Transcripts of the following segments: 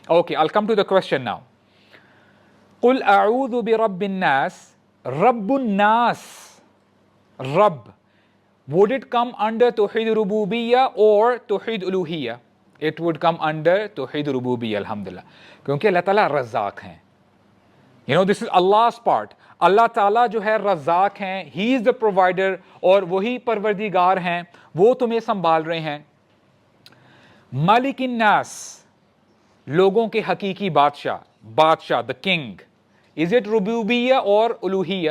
Okay, I'll come to the question now. قُلْ أَعُوذُ بِرَبِّ النَّاسِ. رَبُّ النَّاسِ, Rabb. Would it come under Tawheed Rububiyyah or Tawheed Uluhiyyah? It would come under Tawheed Rububiyyah, alhamdulillah. Kyunki Allah Ta'ala Razzaq hain. You know, this is Allah's part. Allah Ta'ala جو ہے رزاق ہیں, He is the provider, اور وہی پروردگار ہیں, وہ تمہیں سنبھال رہے ہیں. مالک الناس, لوگوں کے حقیقی بادشاہ, the king. Is it ربوبیہ اور الوہیہ؟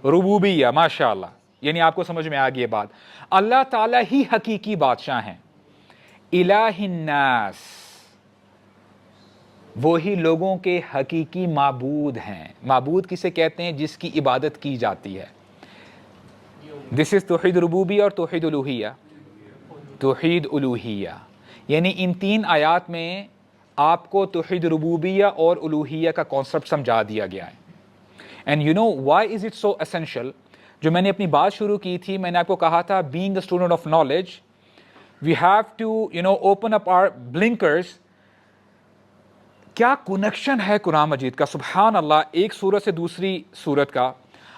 ربوبیہ, ماشاءاللہ. یعنی آپ کو سمجھ میں آ گئی یہ بات. اللہ تعالیٰ ہی حقیقی بادشاہ ہیں. الہ الناس, وہی لوگوں کے حقیقی معبود ہیں. معبود کسے کہتے ہیں؟ جس کی عبادت کی جاتی ہے. دس از توحید ربوبیہ اور توحید الوہیہ. توحید الوہیہ یعنی ان تین آیات میں آپ کو توحید ربوبیہ اور الوہیہ کا کانسیپٹ سمجھا دیا گیا ہے. And you know why is it so essential? جو میں نے اپنی بات شروع کی تھی, میں نے آپ کو کہا تھا being a student of knowledge we have to open up our blinkers. کیا کنیکشن ہے قرآن مجید کا, سبحان اللہ, ایک سورت سے دوسری سورت کا.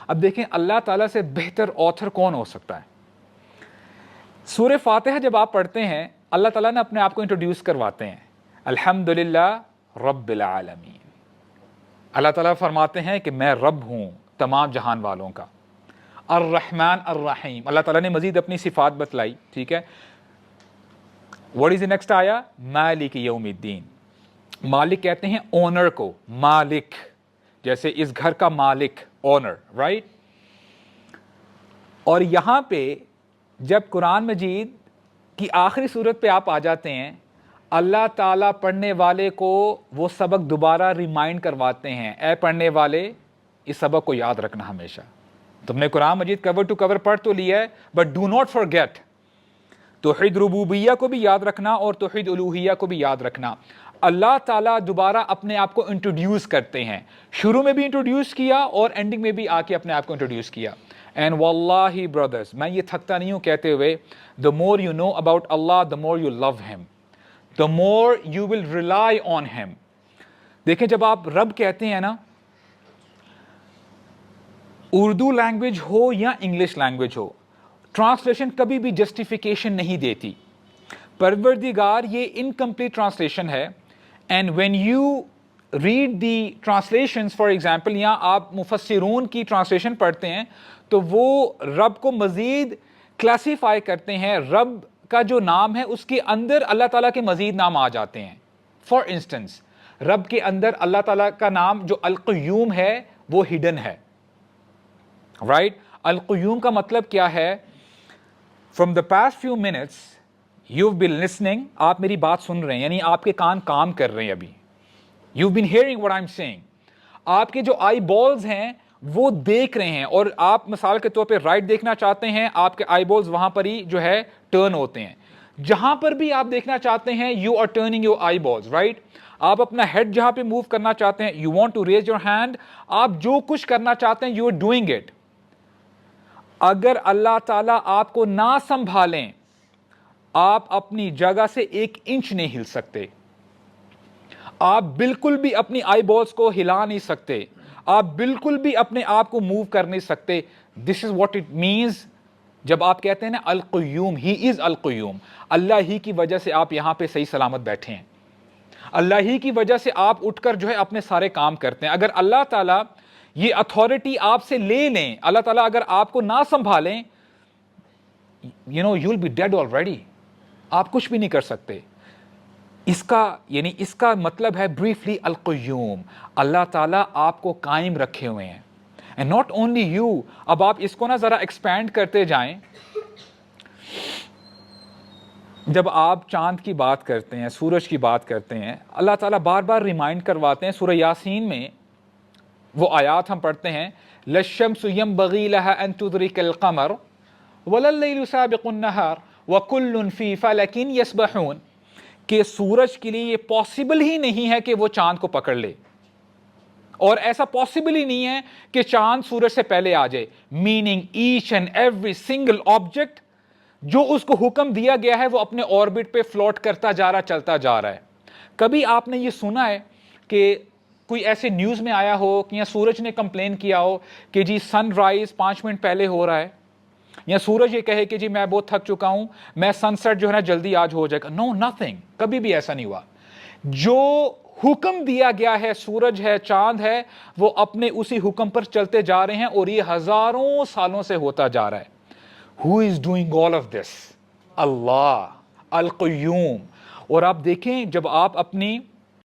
اب دیکھیں اللہ تعالیٰ سے بہتر آتھر کون ہو سکتا ہے. سورہ فاتحہ جب آپ پڑھتے ہیں, اللہ تعالیٰ نے اپنے آپ کو انٹروڈیوس کرواتے ہیں, الحمدللہ رب العالمین. اللہ تعالیٰ فرماتے ہیں کہ میں رب ہوں تمام جہان والوں کا. الرحمن الرحیم, اللہ تعالیٰ نے مزید اپنی صفات بتلائی. ٹھیک ہے, واٹ از دی نیکسٹ آیا؟ مالک یوم الدین. مالک کہتے ہیں اونر کو, مالک, جیسے اس گھر کا مالک, اونر, رائٹ. اور یہاں پہ جب قرآن مجید کی آخری صورت پہ آپ آ جاتے ہیں, اللہ تعالیٰ پڑھنے والے کو وہ سبق دوبارہ ریمائنڈ کرواتے ہیں, اے پڑھنے والے اس سبق کو یاد رکھنا ہمیشہ. تم نے قرآن مجید کور ٹو کور پڑھ تو لیا ہے, بٹ ڈو ناٹ فارگیٹ توحید ربوبیہ کو بھی یاد رکھنا اور توحید الوہیہ کو بھی یاد رکھنا. اللہ تعالیٰ دوبارہ اپنے آپ کو انٹروڈیوس کرتے ہیں, شروع میں بھی انٹروڈیوس کیا اور اینڈنگ میں بھی آ کے اپنے آپ کو انٹروڈیوس کیا. اینڈ واللہ برادرز, میں یہ تھکتا نہیں ہوں کہتے ہوئے, the more you know about Allah, the more you love him, the more you will rely on him. دیکھیں جب آپ رب کہتے ہیں نا, اردو لینگویج ہو یا انگلش لینگویج ہو, ٹرانسلیشن کبھی بھی جسٹیفیکیشن نہیں دیتی. پروردگار یہ انکمپلیٹ ٹرانسلیشن ہے. And when you read the translations, for example یہاں آپ مفسرون کی ٹرانسلیشن پڑھتے ہیں تو وہ رب کو مزید کلاسیفائی کرتے ہیں. رب کا جو نام ہے اس کے اندر اللہ تعالیٰ کے مزید نام آ جاتے ہیں. فار انسٹنس, رب کے اندر اللہ تعالیٰ کا نام جو القیوم ہے وہ ہڈن ہے, رائٹ. القیوم کا مطلب کیا ہے؟ From the past few minutes you been listening, آپ میری بات سن رہے ہیں, یعنی آپ کے کان کام کر رہے ہیں ابھی. You been hearing what I am saying. آپ کے جو آئی بالز ہیں وہ دیکھ رہے ہیں, اور آپ مثال کے طور پہ رائٹ دیکھنا چاہتے ہیں, آپ کے آئی بالز وہاں پر ہی جو ہے ٹرن ہوتے ہیں. جہاں پر بھی آپ دیکھنا چاہتے ہیں you are turning your eyeballs, right. آپ اپنا ہیڈ جہاں پہ موو کرنا چاہتے ہیں, you want to raise your hand, آپ جو کچھ کرنا چاہتے ہیں یو آر ڈوئنگ اٹ. اگر اللہ تعالیٰ آپ کو نہ سنبھالیں, آپ اپنی جگہ سے ایک انچ نہیں ہل سکتے. آپ بالکل بھی اپنی آئی بالز کو ہلا نہیں سکتے, آپ بالکل بھی اپنے آپ کو موو کر نہیں سکتے. دس از واٹ اٹ مینز جب آپ کہتے ہیں نا القیوم, ہی از القیوم. اللہ ہی کی وجہ سے آپ یہاں پہ صحیح سلامت بیٹھے ہیں, اللہ ہی کی وجہ سے آپ اٹھ کر جو ہے اپنے سارے کام کرتے ہیں. اگر اللہ تعالیٰ یہ اتھارٹی آپ سے لے لیں, اللہ تعالیٰ اگر آپ کو نہ سنبھالیں, you'll be dead already. آپ کچھ بھی نہیں کر سکتے. اس کا مطلب ہے بریفلی القیوم, اللہ تعالیٰ آپ کو قائم رکھے ہوئے ہیں. اینڈ ناٹ اونلی یو, اب آپ اس کو نا ذرا ایکسپینڈ کرتے جائیں. جب آپ چاند کی بات کرتے ہیں, سورج کی بات کرتے ہیں, اللہ تعالیٰ بار بار ریمائنڈ کرواتے ہیں. سورہ یاسین میں وہ آیات ہم پڑھتے ہیں, لَلشَّمْسُ يَنبَغِي لَهَا أَن تُدْرِكَ الْقَمَرَ وَلَا اللَّيْلُ سَابِقُ النَّهَارِ وَكُلٌّ فِي فَلَكٍ يَسْبَحُونَ, کہ سورج کے لیے یہ پاسبل ہی نہیں ہے کہ وہ چاند کو پکڑ لے, اور ایسا پاسبل ہی نہیں ہے کہ چاند سورج سے پہلے آ جائے. Meaning each and every single object جو اس کو حکم دیا گیا ہے وہ اپنے آربٹ پہ فلوٹ کرتا جا رہا, چلتا جا رہا ہے. کبھی آپ نے یہ سنا ہے کہ کوئی ایسے نیوز میں آیا ہو کہ یا سورج نے کمپلین کیا ہو کہ جی سن رائز 5 منٹ پہلے ہو رہا ہے، یا سورج یہ کہے کہ جی میں بہت تھک چکا ہوں، میں سن سیٹ جو ہے نا جلدی آج ہو جائے گا؟ نو، نتھنگ، کبھی بھی ایسا نہیں ہوا. جو حکم دیا گیا ہے، سورج ہے، چاند ہے، وہ اپنے اسی حکم پر چلتے جا رہے ہیں، اور یہ ہزاروں سالوں سے ہوتا جا رہا ہے. Who is doing all of this? اللہ القیوم. اور آپ دیکھیں جب آپ اپنی